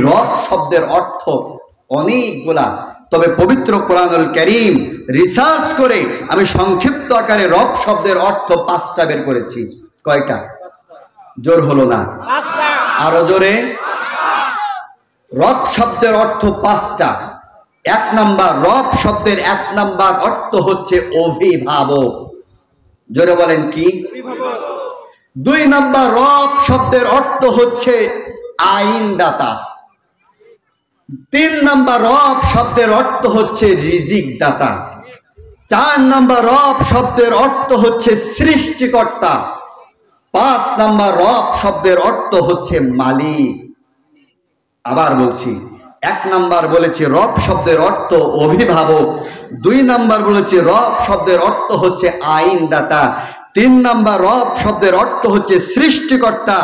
রব শব্দের অর্থ অনেকগুলা, তবে পবিত্র কোরআনুল কারীম রিসার্চ করে আমি সংক্ষিপ্ত আকারে রব শব্দের অর্থ 5টা বের করেছি। কয়টা? জোর হলো না, আরো জোরে। রব শব্দের অর্থ 5টা। 1 নাম্বার, রব শব্দের 1 নাম্বার অর্থ হচ্ছে অভিভাবক। জোরে বলেন কি? 2 নাম্বার, রব শব্দের অর্থ হচ্ছে আইনদাতা। 3 নাম্বার, রব শব্দের অর্থ হচ্ছে রিজিক দাতা। 4 নাম্বার, রব শব্দের অর্থ হচ্ছে সৃষ্টিকর্তা। 5 নাম্বার, রব শব্দের অর্থ হচ্ছে মালিক। আবার বলছি, 1 নাম্বার বলেছি রব শব্দের অর্থ অভিভাবক, 2 নাম্বার বলেছি রব শব্দের অর্থ হচ্ছে আইনদাতা, 3 নাম্বার রব শব্দের অর্থ হচ্ছে সৃষ্টিকর্তা,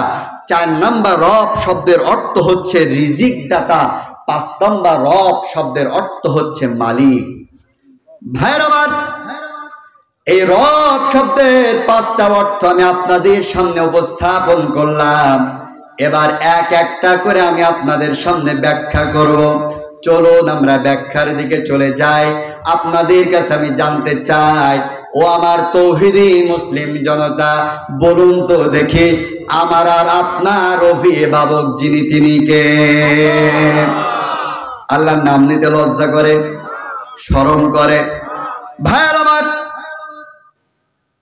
4 নাম্বার রব শব্দের অর্থ হচ্ছে রিজিক দাতা, 5 নাম্বার রব শব্দের অর্থ হচ্ছে মালিক। ভাইয়ের আমার, এই রব শব্দের 5টা অর্থ আমি আপনাদের সামনে উপস্থাপন করলাম। এবার এক একটা করে আমি আপনাদের সামনে ব্যাখ্যা করব। চলুন আমরা ব্যাখ্যার দিকে চলে যাই। আপনাদের কাছে আমি জানতে চাই, ও আমার তৌহিদি মুসলিম জনতা, বলুন তো দেখি, আমার আর আপনার অভিভাবক যিনি, তিনি কে? আল্লাহর নাম নিতে লজ্জা করে, শরম করে? ভাইয়ের আমার,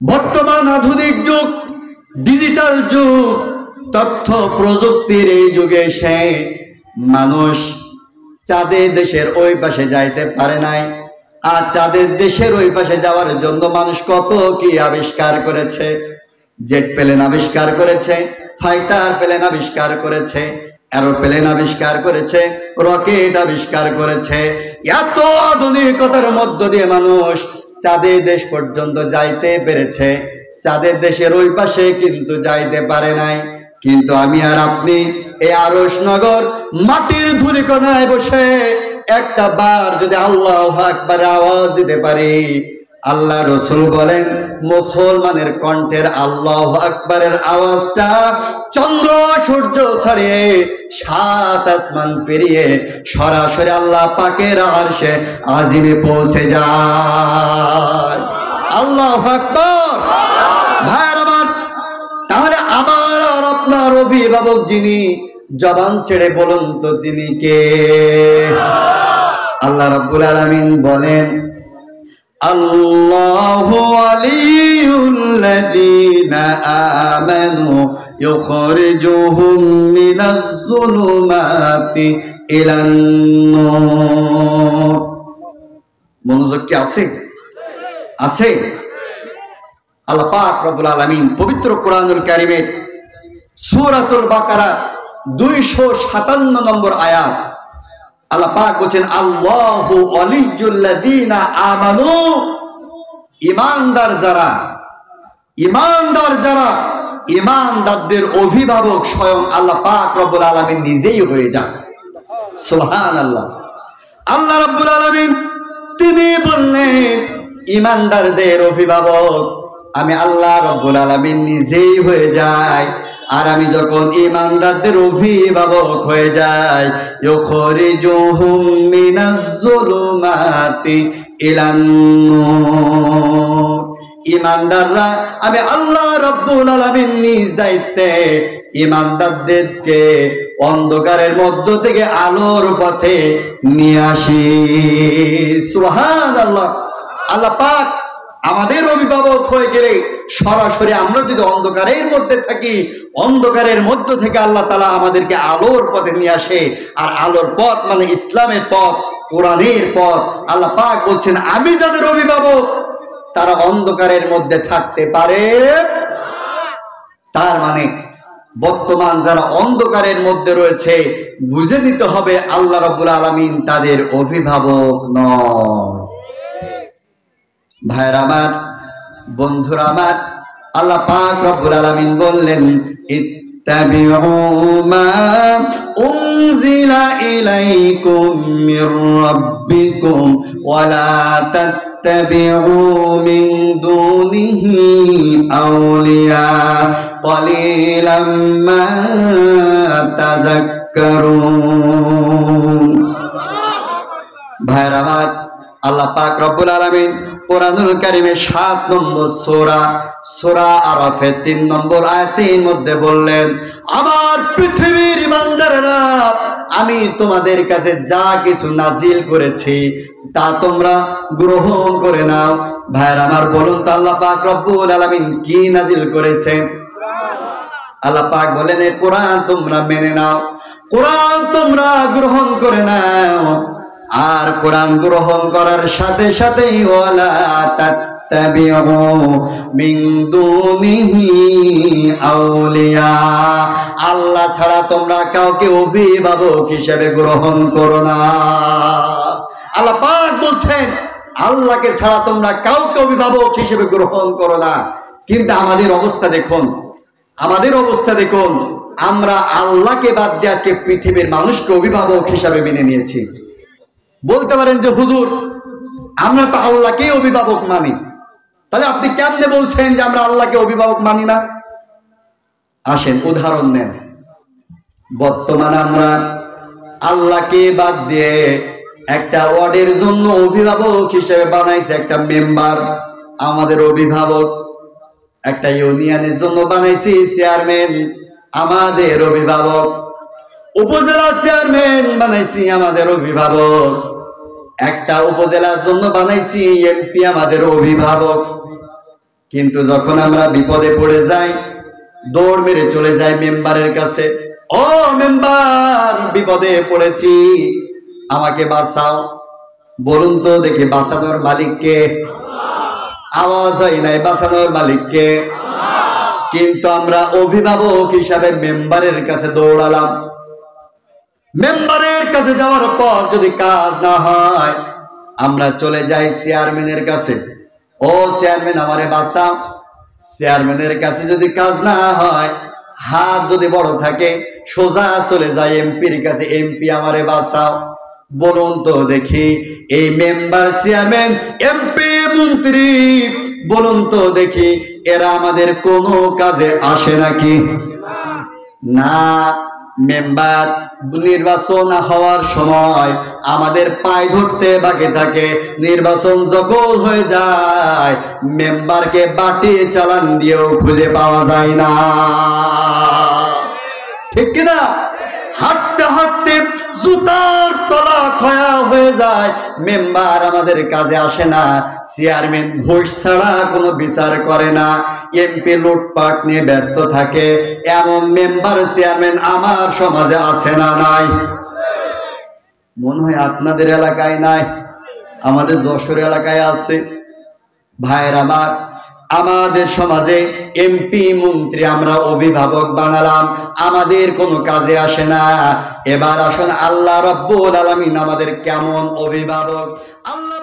বর্তমান আধুনিক যুগ, ডিজিটাল যুগ, তথ্য প্রযুক্তির এই যুগে এসে মানুষ চাঁদের দেশের ওই পাশে যাইতে পারে নাই। আর চাঁদের দেশের ওই পাশে যাওয়ার জন্য মানুষ কত কি আবিষ্কার করেছে। জেট প্লেন আবিষ্কার করেছে, ফাইটার প্লেন আবিষ্কার করেছে, এরোপ্লেন আবিষ্কার করেছে, রকেট আবিষ্কার করেছে। এত আধুনিকতার মধ্য দিয়ে মানুষ চাঁদের দেশ পর্যন্ত যাইতে পেরেছে। চাঁদের দেশের ওই পাশে কিন্তু যাইতে পারে নাই। কিন্তু আমি আর আপনি এই আরশনগর মাটির ধূলিকণায় বসে একটা বার যদি আল্লাহু আকবার আওয়াজ দিতে পারি, আল্লাহ রাসূল বলেন, মুসলমানের কণ্ঠের আল্লাহু আকবারের আওয়াজটা চন্দ্র সূর্য ছাড়িয়ে 7 আসমান পেরিয়ে সরাসরি আল্লাহ পাকের আরশে আজিমে পৌঁছে যায়। আল্লাহু আকবার। ভাইয়ের আমার, তাহলে আমার আর আপনার অভিভাবক যিনি, জবান ছেড়ে বলুন তো তিনি কে? আল্লাহ রাব্বুল আলামিন বলেন, আল্লাহু ওয়ালিয়ুল্লাযীনা আমানু ইউখরিজুহুম মিনাজ যুলুমাতি ইলান নূর। মনোযোগ কি আছে? আছে। আল্লাহ পাক রব্বুল আলামিন পবিত্র কোরআনুল কারীমের সূরাতুল বাকারা 257 নম্বর আয়াত আল্লাহ পাক বলেন, আল্লাহু ওয়ালিয়ুল্লাযীনা আমানু। ঈমানদার যারা, ঈমানদারদের অভিভাবক স্বয়ং আল্লাহ পাক রব্বুল আলামিন নিজেই হয়ে যান। সুবহানাল্লাহ। আল্লাহ রাব্বুল আলামিন তিনি বললেন, ঈমানদারদের অভিভাবক আমি আল্লাহ রাব্বুল আলামিন নিজেই হয়ে যাই। আর আমি যখন ঈমানদারদের অভিভাবক হয়ে যাই, ইউখরিজুহুম মিনাজ যুলুমাতি ইলান নূর। ঈমানদাররা আমি আল্লাহ রাব্বুল আলামিন নিজ দায়িত্বে ঈমানদারদেরকে অন্ধকারের মধ্য থেকে আলোর পথে নিয়ে আসি। সুবহানাল্লাহ। আল্লাহ পাক আমাদের অভিভাবক হয়ে গেলে সরাসরি আমরা যদি অন্ধকারের মধ্যে থাকি, অন্ধকারের মধ্য থেকে আল্লাহ তাআলা আমাদেরকে আলোর পথে নিয়ে আসে। আর আলোর পথ মানে ইসলামের পথ, কোরআনের পথ। আল্লাহ পাক বলছেন, আমি যাদের অভিভাবক তারা অন্ধকারের মধ্যে থাকতে পারে। তার মানে বর্তমান যারা অন্ধকারের মধ্যে রয়েছে, বুঝে নিতে হবে আল্লাহ রাব্বুল আলামিন তাদের অভিভাবক নয়। ভাইরা আমার, বন্ধুরা আমার, আল্লাহ পাক রব্বুল আলামিন বললেন, ইত্তাবিউ মা উনজিলা ইলাইকুম মির রাব্বিকুম ওয়া লা তাত্তাবিউ মিন দুনিহি আউলিয়া ক্বালিলাম মা তাযাক্কারুন। ভাইয়ের আমার, আল্লাহ পাক রব্বুল আলামিন কোরআনুল কারীমে 7 নম্বর সূরা আরাফের 3 নম্বর আয়াতের মধ্যে বললেন, আমার পৃথিবীর বান্দারা, আমি তোমাদের কাছে যা কিছু নাজিল করেছি তা তোমরা গ্রহণ করে নাও। ভাইয়ের আমার, বলুন তো আল্লাহ পাক রব্বুল আলামিন কি নাজিল করেছেন? আল্লাহ পাক বলেন, এই কোরআন তোমরা মেনে নাও, কোরআন তোমরা গ্রহণ করে নাও। আর কোরআন গ্রহণ করার সাথে সাথে ওয়ালা তাত্তাবিউ মিন দুনিহি আউলিয়া, আল্লাহ ছাড়া তোমরা কাউকে অভিভাবক হিসেবে গ্রহণ করো না। আল্লাহ পাক বলছেন, আল্লাহকে ছাড়া তোমরা কাউকে অভিভাবক হিসেবে গ্রহণ করো না। কিন্তু আমাদের অবস্থা দেখুন, আমাদের অবস্থা দেখুন, আমরা আল্লাহকে বাদ দিয়ে আজকে পৃথিবীর মানুষকে অভিভাবক হিসাবে মেনে নিয়েছি। বলতে পারেন যে হুজুর, আমরা তো আল্লাহকে অভিভাবক মানি, তাহলে আপনি কেমনে বলছেন যে আমরা আল্লাহকে অভিভাবক মানি না? আসেন উদাহরণ নেন। বর্তমানে আমরা আল্লাহকে বাদ দিয়ে একটা ওয়ার্ডের জন্য অভিভাবক হিসেবে বানাইছে একটা মেম্বার, আমাদের অভিভাবক। একটা ইউনিয়নের জন্য বানাইছি চেয়ারম্যান, আমাদের অভিভাবক। উপজেলা চেয়ারম্যান বানাইছি, আমাদের অভিভাবক। একটা উপজেলার জন্য বানাইছি এমপি, আমাদের অভিভাবক। কিন্তু যখন আমরা বিপদে পড়ে যাই, দৌড় মেরে চলে যাই মেম্বারের কাছে, ও মেম্বার, বিপদে পড়েছি, আমাকে বাঁচাও। বলুন তো দেখি, বাঁচানোর মালিক কে? আওয়াজ হয় নাই, বাঁচানোর মালিক কে? কিন্তু আমরা অভিভাবক হিসাবে মেম্বারের কাছে দৌড়ালাম। মেম্বারের কাছে যাওয়ার পর যদি কাজ না হয়, আমরা চলে যাই চেয়ারম্যানের কাছে, ও চেয়ারম্যান, আমারে বাঁচাও। চেয়ারম্যানের কাছে যদি কাজ না হয়, হাত যদি বড় থাকে, সোজা চলে যায় এমপির কাছে, এমপি, আমারে বাঁচাও। বলুন তো দেখি, এই মেম্বার, চেয়ারম্যান, এমপি, মন্ত্রী, বলুন তো দেখি, এরা আমাদের কোনো কাজে আসে নাকি? না। মেম্বার নির্বাচন হওয়ার সময় আমাদের পায়ে ধরতে বাকি থাকে, নির্বাচন যখন হয়ে যায় মেম্বারকে বাটি চালান দিয়েও খুঁজে পাওয়া যায় না, ঠিক কিনা? হাঁটতে হাঁটতে জুতার তলা ক্ষয়া হয়ে যায়, মেম্বার আমাদের কাজে আসে না। চেয়ারম্যান ঘুষ ছাড়া কোনো বিচার করে না, এমপি লুটপাট নিয়ে ব্যস্ত থাকে। এমন মেম্বার, চেয়ারম্যান আমার সমাজে আছে না নাই? মনে হয় আপনাদের এলাকায় নাই, আমাদের যশোর এলাকায় আছে। ভাইয়ের আমার, আমাদের সমাজে এমপি, মন্ত্রী আমরা অভিভাবক বানালাম, আমাদের কোনো কাজে আসে না। এবার আসুন আল্লাহ রাব্বুল আলামিন আমাদের কেমন অভিভাবক। আল্লাহ